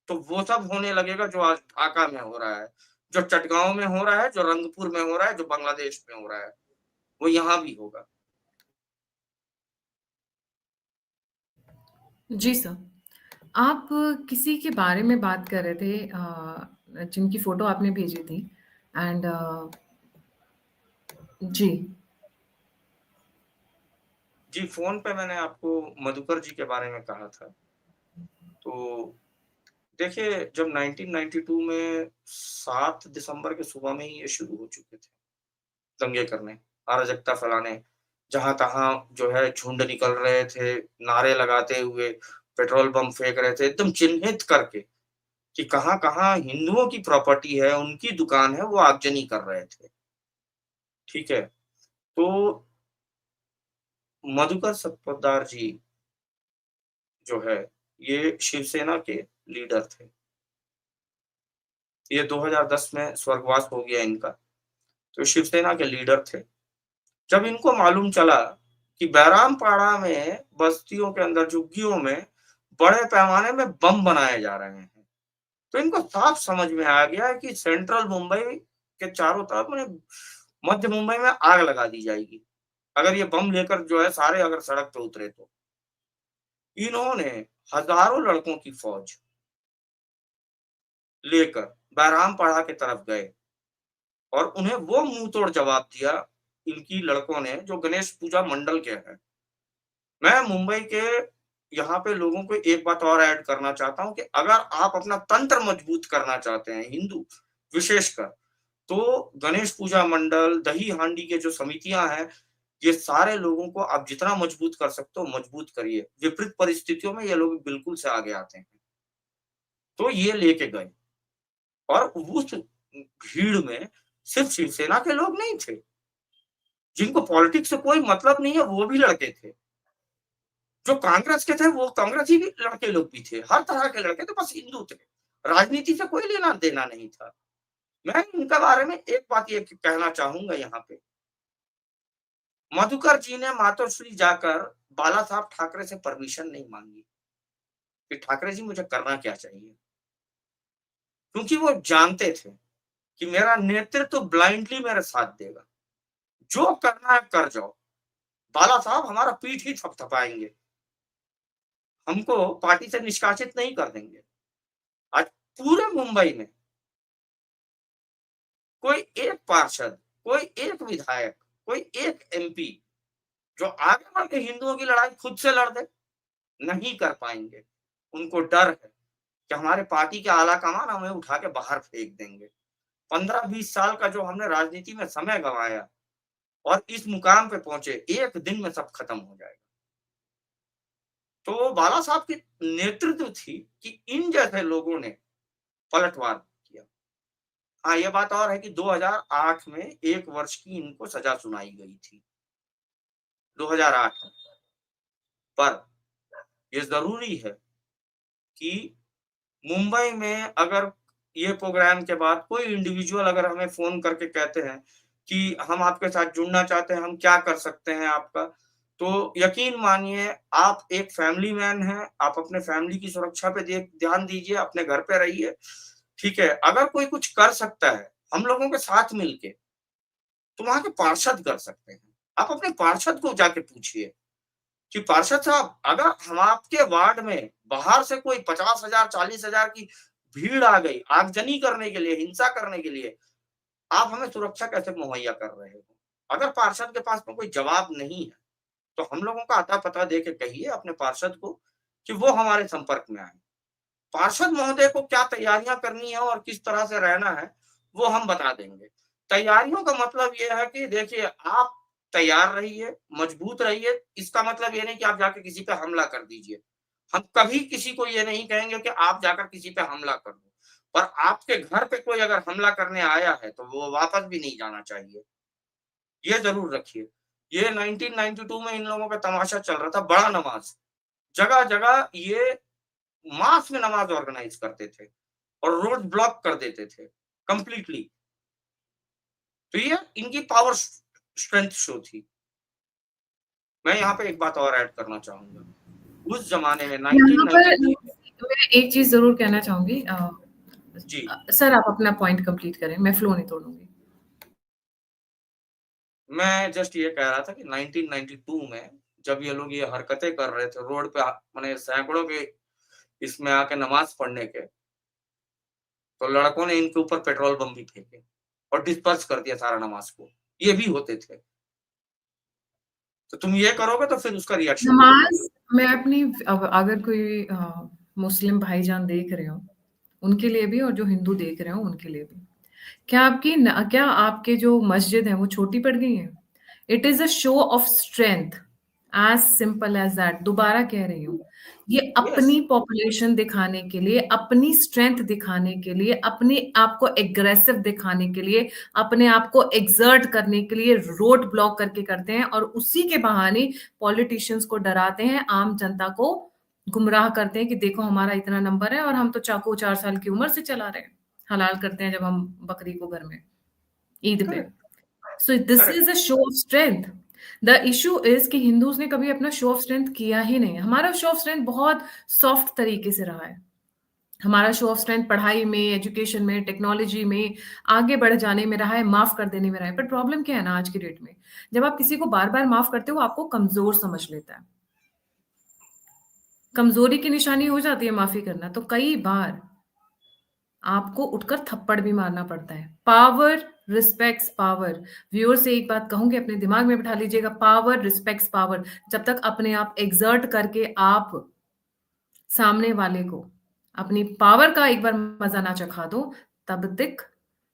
तो वो सब होने लगेगा जो आज ढाका में हो रहा है, जो चटगाँव में हो रहा है, जो रंगपुर में हो रहा है, जो बांग्लादेश में हो रहा है, वो यहाँ भी होगा। जी सर। आप किसी के बारे में बात कर रहे थे जिनकी फ़ोटो आपने भेजी थी एंड जी। जी, फ़ोन पे मैंने आपको मधुकर जी के बारे में कहा था। तो देखिए, जब 1992 में 7 दिसंबर की सुबह में ही ये शुरू हो चुके थे, दंगे करने, अराजकता फैलाने, जहाँ-तहाँ जो है झुंड निकल रहे थे, नारे लगाते हुए, पेट्रोल बम फेंक रहे थे, एकदम चिन्हित करके कि कहाँ-कहाँ हिंदुओं की प्रॉपर्टी है, उनकी दुकान है, वो आगजनी कर रहे थे। ठीक है? तो मधुकर सत्पोद्दार जी जो है, ये शिवसेना के लीडर थे। ये 2010 में स्वर्गवास हो गया इनका। तो शिवसेना के लीडर थे। जब इनको मालूम चला कि बैरामपाड़ा में बस्तियों के अंदर, झुग्गियों में बड़े पैमाने में बम बनाए जा रहे हैं, तो इनको साफ समझ में आ गया कि सेंट्रल मुंबई के चारों तरफ माने मध्य मुंबई में आग लगा दी जाएगी, अगर ये बम लेकर जो है सारे अगर सड़क पे उतरे तो। इन्होंने हज़ारों लड़कों की फ़ौज लेकर बैरामपाड़ा की तरफ गए और उन्हें वो मुँह-तोड़ जवाब दिया, इनकी लड़कों ने, जो गणेश पूजा मंडल के हैं। मैं मुंबई के यहाँ पे लोगों को एक बात और ऐड करना चाहता हूँ कि अगर आप अपना तंत्र मजबूत करना चाहते हैं, हिंदू विशेषकर, तो गणेश पूजा मंडल, दही-हांडी के जो समितियाँ हैं, ये सारे लोगों को आप जितना मजबूत कर सकते हो, मजबूत करिए। विपरीत परिस्थितियों में ये लोग बिल्कुल से आगे आते हैं। तो ये लेके गए और उस भीड़ में सिर्फ शिवसेना के लोग नहीं थे, जिनको पॉलिटिक्स से कोई मतलब नहीं है, वो भी लड़के थे। जो कांग्रेस के थे, वो कांग्रेसी भी लड़के लोग भी थे, हर तरह के लड़के थे, बस हिंदू थे। राजनीति से कोई लेना-देना नहीं था। मैं इनके बारे में एक बात ये कहना चाहूँगा यहाँ पे, मधुकर जी ने मातोश्री जाकर बाला साहब ठाकरे से परमिशन नहीं माँगी कि ठाकरे जी मुझे करना क्या चाहिए? क्योंकि वो जानते थे कि मेरा नेतृत्व ब्लाइंडली मेरा साथ देगा। जो करना है कर जाओ। बाला साहब हमारा पीठ ही थपथपाएँगे। हमको पार्टी से निष्कासित नहीं कर देंगे। आज पूरे मुंबई में कोई एक पार्षद, कोई एक विधायक, कोई एक एमपी जो आगे बढ़ के हिंदुओं की लड़ाई खुद से लड़ दे, नहीं कर पाएँगे। उनको डर है कि हमारे पार्टी के आला-कमान हमें उठा के बाहर फेंक देंगे। 15-20 साल का जो हमने राजनीति में समय गँवाया और इस मुकाम पे पहुँचे, एक दिन में सब खत्म हो जाएगा। तो बाला साहब की नेतृत्व थी कि इन जैसे लोगों ने पलटवार किया। हाँ, ये बात और है कि 2008 में 1 वर्ष की इनको सज़ा सुनाई गई थी, 2008 में। पर ये ज़रूरी है कि मुंबई में अगर ये प्रोग्राम के बाद कोई इंडिविजुअल अगर हमें फ़ोन करके कहते हैं कि हम आपके साथ जुड़ना चाहते हैं, हम क्या कर सकते हैं आपका? तो यकीन मानिए आप एक फैमिली मैन हैं, आप अपने फैमिली की सुरक्षा पे दे ध्यान दीजिए, अपने घर पे रहिए, ठीक है? अगर कोई कुछ कर सकता है, हम लोगों के साथ मिलके, तो वहाँ के पार्षद कर सकते हैं। आप अपने पार्षद को जाके पूछिए कि पार्षद साहब, अगर हम आपके वार्ड में बाहर से कोई 50,000 40,000 की भीड़ आ गई, आगजनी करने के लिए, हिंसा करने के लिए, आप हमें सुरक्षा कैसे मुहैया कर रहे हो? अगर पार्षद के पास में कोई जवाब नहीं है, तो हम लोगों का अता-पता दे के कहिए अपने पार्षद को कि वो हमारे संपर्क में आएँ। पार्षद महोदय को क्या तैयारियां करनी है और किस तरह से रहना है, वो हम बता देंगे। तैयारियों का मतलब ये है कि देखिए, आप तैयार रहिए, मजबूत रहिए, इसका मतलब ये नहीं कि आप जाके किसी पे हमला कर दीजिए। हम कभी किसी को ये नहीं कहेंगे कि आप जाकर किसी पे हमला कर दो, पर आपके घर पे कोई अगर हमला करने आया है, तो वो वापस भी नहीं जाना चाहिए। ये ज़रूर रखिए। ये 1992 में इन लोगों का तमाशा चल रहा था, बड़ा नमाज़। जगह-जगह ये मास में नमाज़ ऑर्गेनाइज़ करते थे और रोड ब्लॉक कर देते थे, कंप्लीटली। तो ये इनकी पावर स्ट्रेंथ शो थी। मैं यहाँ पे एक बात और ऐड करना चाहूँगा। उस ज़माने में यहाँ पर 1992 में मैं एक चीज़ ज़रूर कहना चाहूँगी जी। सर आप अपना पॉइंट कंप्लीट करें, मैं फ्लो नहीं तोड़ूँगी। मैं जस्ट ये कह रहा था कि 1992 में जब ये लोग ये हरकतें कर रहे थे रोड पे माने सैकड़ों के इसमें आके नमाज़ पढ़ने के, तो लड़कों ने इनके ऊपर पेट्रोल बम भी फेंके और डिस्पर्स कर दिया सारा नमाज़ को। ये भी होते थे। तो तुम ये करोगे तो फिर उसका रिएक्शन देखना। नमाज़ मैं अपनी अब अगर कोई मुस्लिम भाईजान देख रहे हों, उनके लिए भी और जो हिंदू देख रहे हों, उनके लिए भी। क्या आपके जो मस्जिद हैं, वो छोटी पड़ गई हैं? It is a show off strength, as simple as that. दोबारा कह रही हूँ, ये यस, अपनी पॉपुलेशन दिखाने के लिए, अपनी स्ट्रेंथ दिखाने के लिए, अपने आप को एग्रेसिव दिखाने के लिए, अपने आप को एक्सर्ट करने के लिए रोड ब्लॉक करके करते हैं और उसी के बहाने पॉलिटिशियंस को डराते हैं, आम जनता को गुमराह करते हैं कि देखो हमारा इतना नंबर है और हम तो चाकू 4 साल की उम्र से चला रहे हैं। हलाल करते हैं जब हम बकरी को घर में, ईद पे। Correct, so this correct. Is a show off strength. The issue is कि हिंदूज़ ने कभी अपना शो ऑफ स्ट्रेंथ किया ही नहीं है। हमारा शो ऑफ स्ट्रेंथ बहुत सॉफ्ट तरीके से रहा है। हमारा शो ऑफ स्ट्रेंथ पढ़ाई में, एजुकेशन में, टेक्नोलॉजी में, आगे बढ़ जाने में रहा है, माफ़ कर देने में रहा है। पर प्रॉब्लम क्या है ना आज की डेट में, जब आप किसी को बार-बार माफ़ करते हो, वो आपको कमज़ोर समझ लेता है। कमज़ोरी की निशानी हो जाती है माफ़ी करना, तो कई बार आपको उठकर थप्पड़ भी मारना पड़ता है। Power respects power. व्यूअर्स से एक बात कहूँगी, अपने दिमाग में बिठा लीजिएगा, पावर रिस्पेक्ट्स पावर। जब तक अपने आप एक्सर्ट करके आप सामने वाले को अपनी पावर का एक बार मज़ा ना चखा दो, तब तक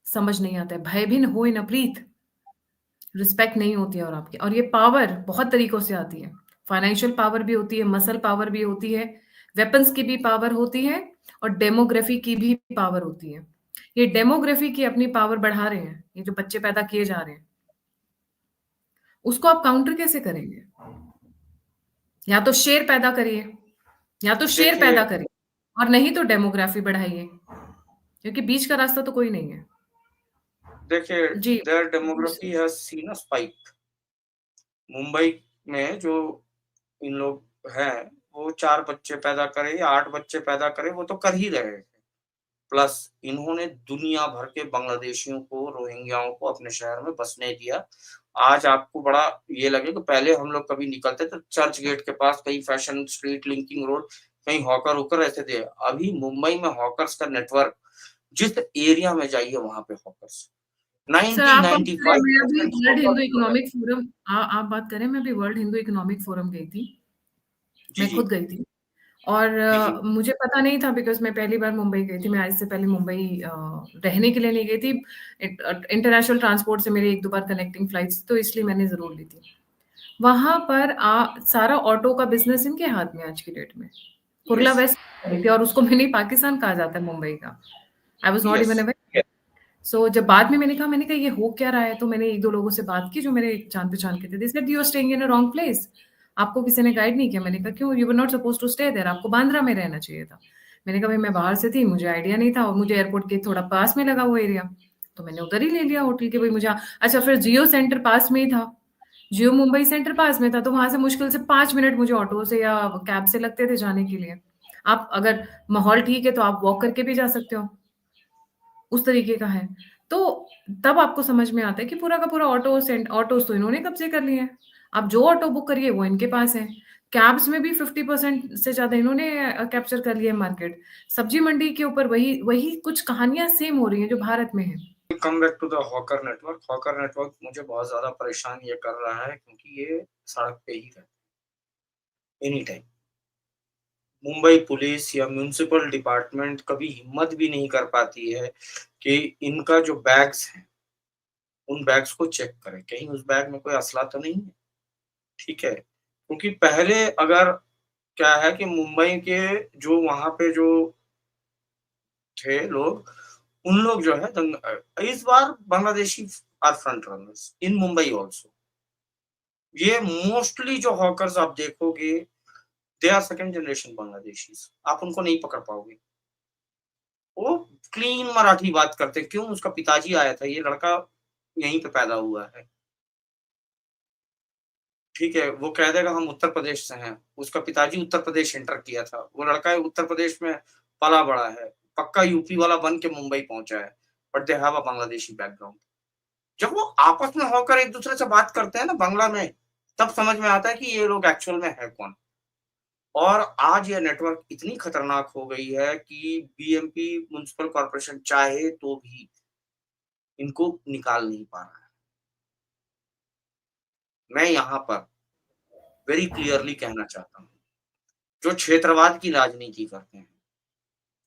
समझ नहीं आता है। भय भिन्न होए न प्रीत। रिस्पेक्ट नहीं होती है और आपकी, और ये पावर बहुत तरीकों से आती है। फाइनेंशियल पावर भी होती है, मसल पावर भी होती है, वेपन्स की भी पावर होती है और डेमोग्राफी की भी पावर होती है। ये डेमोग्राफी की अपनी पावर बढ़ा रहे हैं, ये जो बच्चे पैदा किए जा रहे हैं, उसको आप काउंटर कैसे करेंगे? या तो शेर पैदा करिए, या तो शेर देखिए पैदा करिए और नहीं तो डेमोग्राफी बढ़ाइए, क्योंकि बीच का रास्ता तो कोई नहीं है। देखिए, जी। Their demography has seen a spike. Mumbai में जो इन लोग हैं, वो 4 बच्चे पैदा करें या 8 बच्चे पैदा करें, वो तो कर ही रहे हैं। प्लस इन्होंने दुनिया भर के बांग्लादेशियों को, रोहिंग्याओं को अपने शहर में बसने दिया। आज आपको बड़ा ये लगे कि पहले हम लोग कभी निकलते तो चर्च गेट के पास कहीं फैशन स्ट्रीट, लिंकिंग रोड, कहीं हॉकर-वॉकर ऐसे थे। अभी मुंबई में हॉकर्स का नेटवर्क, जिस एरिया में जाइए वहाँ पे हॉकर्स। सर आप बात करें, मैं अभी 90-95% वर्ल्ड हॉकर हिंदू जो है। इकोनॉमिक फोरम आप बात करें, मैं अभी वर्ल्ड हिंदू इकोनॉमिक फोरम गई थी। जी, मैं खुद जी। गई थी और जी, जी। मुझे पता नहीं था बिकॉज़ मैं पहली बार मुंबई गई थी। मैं आज से पहले मुंबई रहने के लिए नहीं गई थी। इंटरनेशनल ट्रांसपोर्ट से मेरी 1-2 बार कनेक्टिंग फ्लाइट्स, तो इसलिए मैंने ज़रूर ली थी। वहाँ पर सारा ऑटो का बिज़नेस इनके हाथ में है आज की डेट में। कुर्ला यस, वेस्ट गई थी और उसको मिनी पाकिस्तान कहा जाता है मुंबई का। I was not yes. Even aware. So जब बाद में मैंने कहा ये हो क्या रहा है? तो मैंने 1-2 लोगों से बात की जो मेरे जान-पहचान के थे। They said you are staying in a wrong place. आपको किसी ने गाइड नहीं किया। मैंने कहा क्यों? You were not supposed to stay there. आपको बांद्रा में रहना चाहिए था। मैंने कहा भाई मैं बाहर से थी, मुझे आइडिया नहीं था और मुझे एयरपोर्ट के थोड़ा पास में लगा वो एरिया। तो मैंने उधर ही ले लिया होटल के भाई मुझे अच्छा फिर जियो सेंटर पास में ही था। जियो मुंबई सेंटर पास में था तो वहाँ से मुश्किल से 5 मिनट मुझे ऑटो से या कैब से लगते थे जाने के लिए। आप अगर माहौल ठीक है तो आप वॉक करके भी जा सकते हो। उस तरीके का है। तो तब आपको समझ में आता है कि पूरा का पूरा ऑटोज़ तो इन्होंने कब्ज़े कर लिए हैं। आप जो ऑटो बुक करिए वो इनके पास है। कैब्स में भी 50% से ज़्यादा इन्होंने कैप्चर कर लिया है मार्केट। सब्जी मंडी के ऊपर वही वही कुछ कहानियाँ सेम हो रही हैं जो भारत में है। Come back to the hawker network. Hawker network मुझे बहुत ज़्यादा परेशान ये कर रहा है क्योंकि ये सड़क पे ही रहते हैं, एनी टाइम। मुंबई पुलिस या म्युनिसिपल डिपार्टमेंट कभी हिम्मत भी नहीं कर पाती है कि इनका जो बैग्स हैं, उन बैग्स को चेक करें, कहीं उस बैग में कोई असला तो नहीं है, ठीक है? क्योंकि पहले अगर क्या है कि मुंबई के जो वहाँ पे जो थे लोग, उन लोग जो है इस बार Bangladeshi are front runners in Mumbai also. ये मोस्टली जो हॉकर्स आप देखोगे, they are second generation Bangladeshis, आप उनको नहीं पकड़ पाओगे। वो क्लीन मराठी बात करते हैं, क्यों? उसका पिताजी आया था, ये लड़का यहीं पे पैदा हुआ है, ठीक है? वो कह देगा हम उत्तर प्रदेश से हैं, उसका पिताजी उत्तर प्रदेश एंटर किया था, वो लड़का उत्तर प्रदेश में पला-बड़ा है, पक्का यूपी वाला बन के मुंबई पहुँचा है, but they have a Bangladeshi background. जब वो आपस में होकर एक-दूसरे से बात करते हैं ना बांग्ला में, तब समझ में आता है कि ये लोग एक्चुअल में है कौन। और आज ये नेटवर्क इतनी खतरनाक हो गई है कि बीएमपी म्युनिसिपल कॉर्पोरेशन चाहे तो भी इनको निकाल नहीं पा रहा है। मैं यहाँ पर वेरी क्लियरली कहना चाहता हूँ, जो क्षेत्रवाद की राजनीति करते हैं,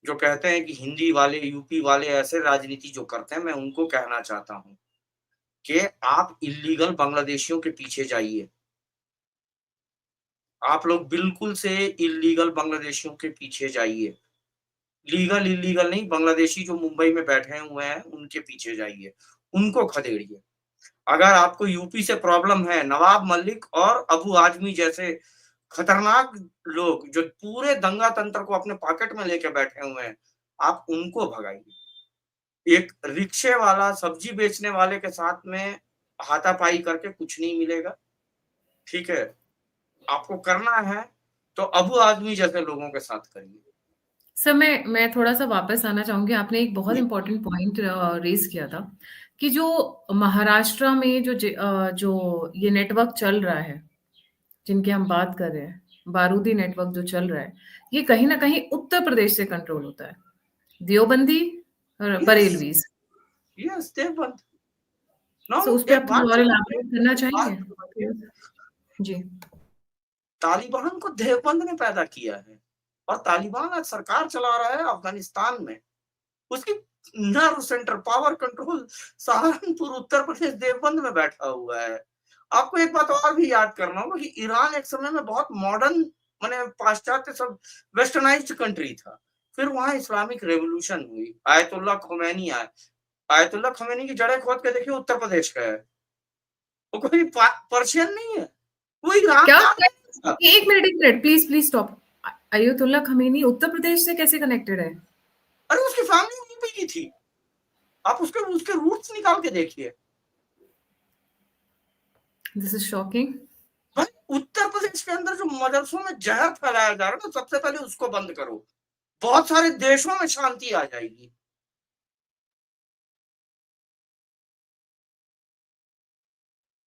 जो कहते हैं कि हिंदी वाले, यूपी वाले ऐसे राजनीति जो करते हैं, मैं उनको कहना चाहता हूँ कि आप इल्लीगल बांग्लादेशियों के पीछे जाइए। आप लोग बिल्कुल से इल्लीगल बांग्लादेशियों के पीछे जाइए। लीगल इल्लीगल नहीं, बांग्लादेशी जो मुंबई में बैठे हुए हैं, उनके पीछे जाइए, उनको खदेड़िए। अगर आपको यूपी से प्रॉब्लम है, नवाब मलिक और अबू आजमी जैसे खतरनाक लोग जो पूरे दंगा तंत्र को अपने पॉकेट में लेके बैठे हुए हैं, आप उनको भगाइए। एक रिक्शे वाला, सब्जी बेचने वाले के साथ में हाथापाई करके कुछ नहीं मिलेगा, ठीक है? आपको करना है, तो अबू आदमी जैसे लोगों के साथ करिए। सर मैं थोड़ा-सा वापस आना चाहूँगी। आपने एक बहुत जी, इम्पोर्टेंट पॉइंट रेज़ किया था कि जो महाराष्ट्र में जो ये नेटवर्क चल रहा है, जिनकी हम बात कर रहे हैं, बारूदी नेटवर्क जो चल रहा है, ये कहीं न कहीं उत्तर प्रदेश से कंट्रोल होता है। देवबंदी और yes, Barelvis. Yes, Deoband. No, so no, उस पे एक आप बात थोड़ा और समझिए, इलैबोरेट करना एक चाहेंगे? बात समझिए, प्लीज़। जी। तालिबान को देवबंद ने पैदा किया है और तालिबान आज सरकार चला रहा है अफ़गानिस्तान में। उसकी nerve centre, power control Saharanpur, Uttar Pradesh Deoband में बैठा हुआ है। आपको एक बात और भी याद करना होगा कि ईरान एक समय में बहुत मॉडर्न माने पाश्चात्य सब वेस्टर्नाइज्ड कंट्री था। फिर वहाँ इस्लामिक रेवोल्यूशन हुई, आयतुल्लाह khomeini आए। आयतुल्लाह khomeini की जड़ें खोद के देखिए उत्तर प्रदेश का है। वो कोई पर्शियन नहीं है, वो ईरान क्या? का था। 1 minute please, please stop. Ayatollah Khamenei Uttar Pradesh से कैसे कनेक्टेड है? अरे उसकी फैमिली वहीं पे की थी। आप उसके उसके रूट्स निकाल के देखिए। This is shocking. भाई उत्तर प्रदेश के अंदर जो मदरसों में जहर फैलाया जा रहा है ना, सबसे पहले उसको बंद करो। बहुत सारे देशों में शांति आ जाएगी।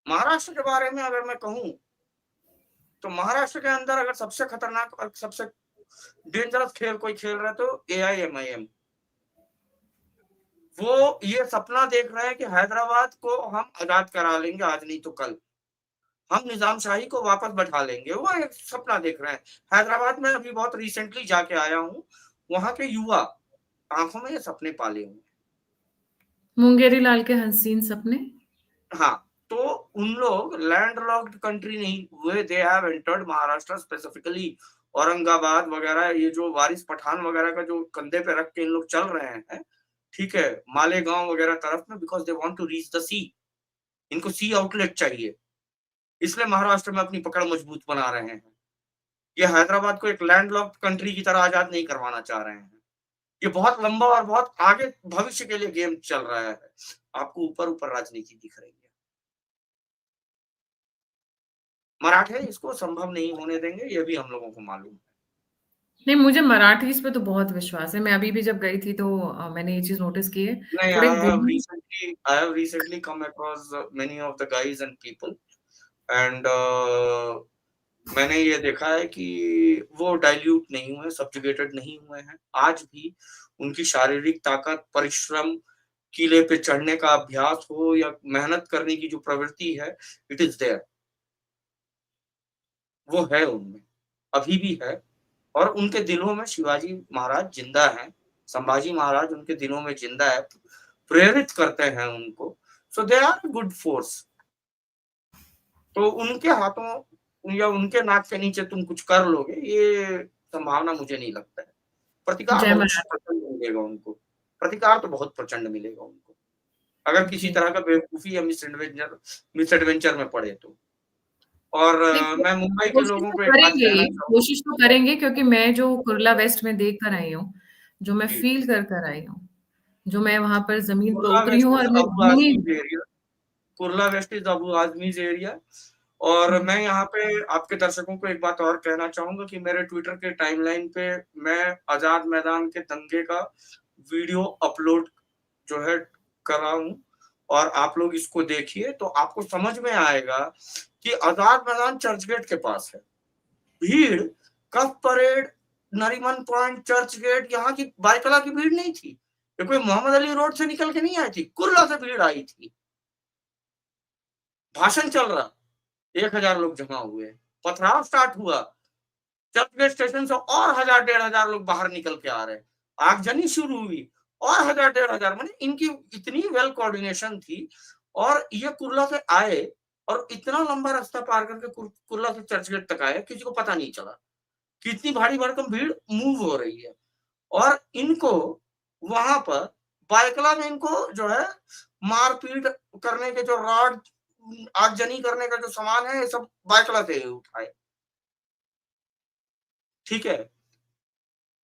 महाराष्ट्र के बारे में अगर मैं कहूँ, तो महाराष्ट्र के अंदर अगर सबसे खतरनाक और सबसे डेंजरस खेल कोई खेल रहा है तो एआईएमआईएम। वो ये सपना देख रहे हैं कि हैदराबाद को हम आज़ाद करा लेंगे आज नहीं तो कल। हम निज़ामशाही को वापस बैठा लेंगे, वो एक सपना देख रहे हैं। हैदराबाद में अभी बहुत रिसेंटली जाके आया हूँ, वहाँ के युवा आँखों में ये सपने पाले हुए हैं। मुंगेरी लाल के हसीन सपने। हाँ, तो उन लोग लैंडलॉक्ड कंट्री नहीं हुए, they have entered Maharashtra specifically Aurangabad वगैरह ये जो वारिस पठान वगैरह का जो कंधे पे रख के इन लोग चल रहे हैं, ठीक है? मालेगाँव वगैरह तरफ में because they want to reach the sea. इनको सी आउटलेट चाहिए, इसलिए महाराष्ट्र में अपनी पकड़ मजबूत बना रहे हैं। ये हैदराबाद को एक लैंडलॉक्ड कंट्री की तरह आज़ाद नहीं करवाना चाह रहे हैं। ये बहुत लंबा और बहुत आगे भविष्य के लिए गेम चल रहा है। आपको ऊपर-ऊपर राजनीति दिख रही है। मराठे इसको संभव नहीं होने देंगे, ये भी हम लोगों को मालूम है। नहीं, मुझे मराठीज़ पे तो बहुत विश्वास है। मैं अभी भी जब गई थी तो मैंने ये चीज़ नोटिस की है। नहीं, थोड़े I have recently come across many of the guys and people and मैंने ये देखा है कि वो डाइल्यूट नहीं हुए, सब्जुगेटेड नहीं हुए हैं। आज भी उनकी शारीरिक ताकत, परिश्रम, किले पे चढ़ने का अभ्यास हो या मेहनत करने की जो प्रवृत्ति है, इट इज़ देयर। वो है उनमें, अभी भी है और उनके दिलों में शिवाजी महाराज जिंदा हैं, संभाजी महाराज उनके दिलों में जिंदा है, प्रेरित करते हैं उनको। सो दे आर गुड फोर्स। तो उनके हाथों या उनके नाक के नीचे तुम कुछ कर लोगे, ये संभावना मुझे नहीं लगता है। प्रतिकार जय बहुत मराठा। प्रचंड मिलेगा उनको, प्रतिकार तो बहुत प्रचंड मिलेगा उनको, अगर किसी जी, तरह का बेवकूफी या मिस एडवेंचर में पड़े तो। और नहीं, मैं मुंबई के कोशिश लोगों तो को एक बात करेंगे कहना ही, चाहूंगा। कोशिश तो करेंगे, क्योंकि मैं जो कुर्ला वेस्ट में देख कर आई हूँ, जो मैं जी, फील कर कर आई हूँ, जो मैं वहां पर जमीन पर कुर्ला उतरी वेस्ट हूँ इज और मैं अबू घूमी आजमीज हूँ। Area. Kurla west is Abu Azmi's area. और मैं यहाँ पे आपके दर्शकों को एक बात और कहना चाहूंगा कि मेरे ट्विटर के टाइमलाइन पे मैं आजाद मैदान के दंगे का वीडियो अपलोड जो है कर रहा हूँ, और आप लोग इसको देखिए तो आपको समझ में आएगा कि आजाद मैदान चर्च गेट के पास है। भीड़, कफ परेड, नरीमन पॉइंट, चर्च गेट, यहाँ की बाइकला की भीड़ नहीं थी। ये कोई मोहम्मद अली रोड से निकल के नहीं आई थी, कुर्ला से भीड़ आई थी। भाषण चल रहा, 1,000 लोग जमा हुए, पथराव स्टार्ट हुआ, चर्चगेट स्टेशन से और 1,000 1,500 लोग बाहर निकल के आ रहे, आगजनी शुरू हुई, और 1,000 1,500, माने इनकी इतनी वेल कोऑर्डिनेशन थी। और ये कुर्ला से आए और इतना लंबा रास्ता पार करके कुर्ला से चर्चगेट तक आए, किसी को पता नहीं चला कितनी भारी भरकम भीड़ मूव हो रही है। और इनको वहां पर बाइकला में इनको जो है मारपीट करने के जो रॉड, आगजनी करने का जो सामान है, ये सब बाइकला से उठाए। ठीक है।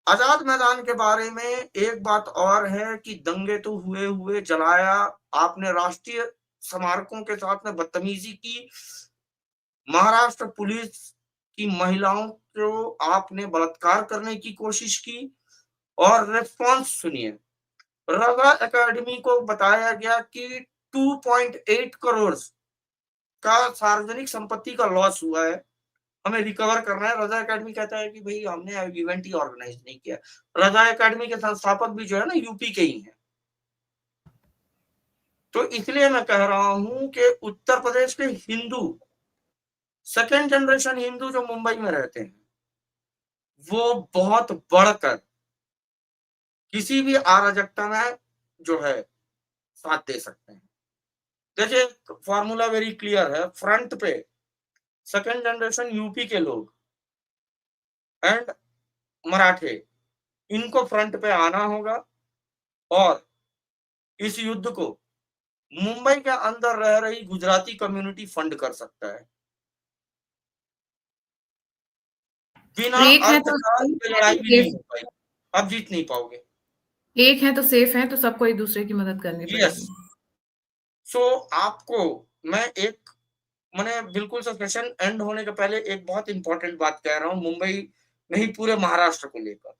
आजाद मैदान के बारे में एक बात और है कि दंगे तो हुए हुए, जलाया, आपने राष्ट्रीय स्मारकों के साथ में बदतमीजी की, महाराष्ट्र पुलिस की महिलाओं को आपने बलात्कार करने की कोशिश की। और रिस्पॉन्स सुनिए, रजा एकेडमी को बताया गया कि 2.8 करोड़ का सार्वजनिक संपत्ति का लॉस हुआ है, हमें रिकवर करना है। रजा एकेडमी कहता है कि भाई हमने इवेंट ही ऑर्गेनाइज नहीं किया। रजा एकेडमी के संस्थापक भी जो है ना यूपी के ही हैं। तो इसलिए मैं कह रहा हूं कि उत्तर प्रदेश के हिंदू, सेकेंड जनरेशन हिंदू जो मुंबई में रहते हैं, वो बहुत बढ़कर किसी भी अराजकता में जो है साथ दे सकते हैं। देखिए, फॉर्मूला वेरी क्लियर है, फ्रंट पे सेकेंड जनरेशन यूपी के लोग एंड मराठे, इनको फ्रंट पे आना होगा। और इस युद्ध को मुंबई के अंदर रह रही गुजराती कम्युनिटी फंड कर सकता है। बिना एक है अर्थ तो का ये लड़ाई भी नहीं सेफ, हो पाई, अब जीत नहीं पाओगे। एक है तो सेफ है, तो सबको एक दूसरे की मदद करनी यस। पड़ेगी। सो आपको मैं एक, मैंने बिल्कुल सा सेशन एंड होने के पहले एक बहुत इंपॉर्टेंट बात कह रहा हूं, मुंबई नहीं पूरे महाराष्ट्र को लेकर।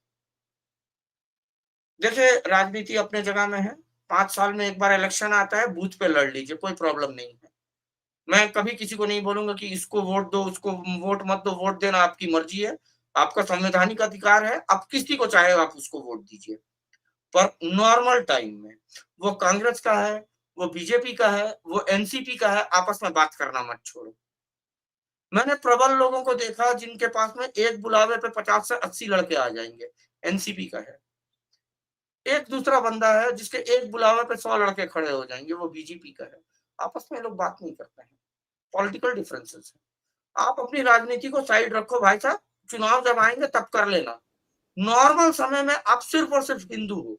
देखिए, राजनीति अपने जगह में है, 5 साल में एक बार इलेक्शन आता है, बूथ पे लड़ लीजिए, कोई प्रॉब्लम नहीं है। मैं कभी किसी को नहीं बोलूंगा कि इसको वोट दो, उसको वोट मत दो, वोट देना आपकी मर्जी है, आपका संवैधानिक अधिकार है, आप किसी को चाहे आप उसको वोट दीजिए। पर नॉर्मल टाइम में वो कांग्रेस का है, वो बीजेपी का है, वो एनसीपी का है, आपस में बात करना मत छोड़ो। मैंने प्रबल लोगों को देखा जिनके पास में एक बुलावे पे 50 से 80 लड़के आ जाएंगे, एनसीपी का है। एक दूसरा बंदा है जिसके एक बुलावे पे 100 लड़के खड़े हो जाएंगे, वो बीजेपी का है। आपस में लोग बात नहीं करते हैं, पॉलिटिकल डिफरेंसेस है। आप अपनी राजनीति को साइड रखो भाई साहब, चुनाव जब आएंगे तब कर लेना। नॉर्मल समय में आप सिर्फ और सिर्फ हिंदू हो,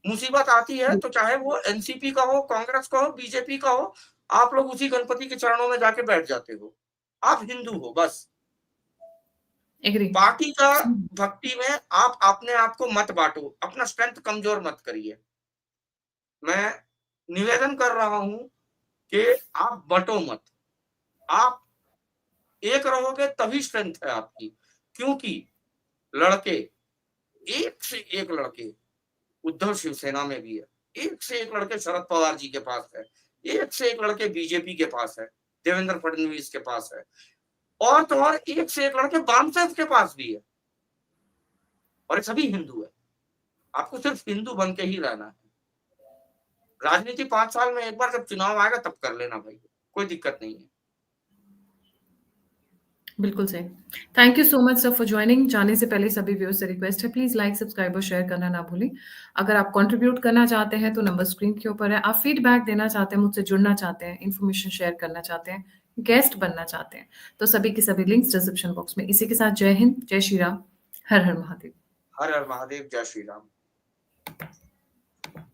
मुसीबत आती है तो चाहे वो एनसीपी का हो, कांग्रेस का हो, बीजेपी का हो, आप लोग उसी गणपति के चरणों में जाके बैठ जाते हो। आप हिंदू हो बस। एग्री। पार्टी का भक्ति में आप अपने आप को मत बांटो, अपना स्ट्रेंथ कमजोर मत करिए। मैं निवेदन कर रहा हूं कि आप बटो मत, आप एक रहोगे तभी स्ट्रेंथ है आपकी। क्योंकि लड़के, एक से एक लड़के उद्धव शिवसेना में भी है, एक से एक लड़के शरद पवार जी के पास है, एक से एक लड़के बीजेपी के पास है, देवेंद्र फडणवीस के पास है, और तो और एक से एक लड़के वामसेफ के पास भी है, और ये सभी हिंदू है। आपको सिर्फ हिंदू बन के ही रहना है। राजनीति 5 साल में एक बार जब चुनाव आएगा तब कर लेना भाई, कोई दिक्कत नहीं है। बिल्कुल सही। Thank you so much sir for joining. जाने से पहले सभी व्यूअर्स से रिक्वेस्ट है, प्लीज़ लाइक, सब्सक्राइब और शेयर करना ना भूलें। अगर आप कंट्रीब्यूट करना चाहते हैं तो नंबर स्क्रीन के ऊपर है। आप फीडबैक देना चाहते हैं, मुझसे जुड़ना चाहते हैं, इन्फॉर्मेशन शेयर करना चाहते हैं, गेस्ट बनना चाहते हैं, तो सभी के सभी लिंक्स डिस्क्रिप्शन बॉक्स में। इसी के साथ जय हिंद, जय श्री राम, हर हर महादेव। हर हर महादेव, जय श्री राम।